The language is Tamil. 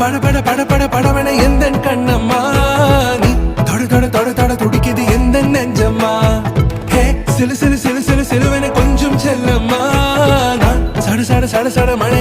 பட பட பட பட படவன எந்த கண்ணம்மா நீ தொட தொட தொட தொட துடிக்குது எந்த நெஞ்சம்மா ஹே சிலு சிலு சிலு சிலு சிலுவன கொஞ்சம் செல்லம்மா நான் சட சட சட சட மழை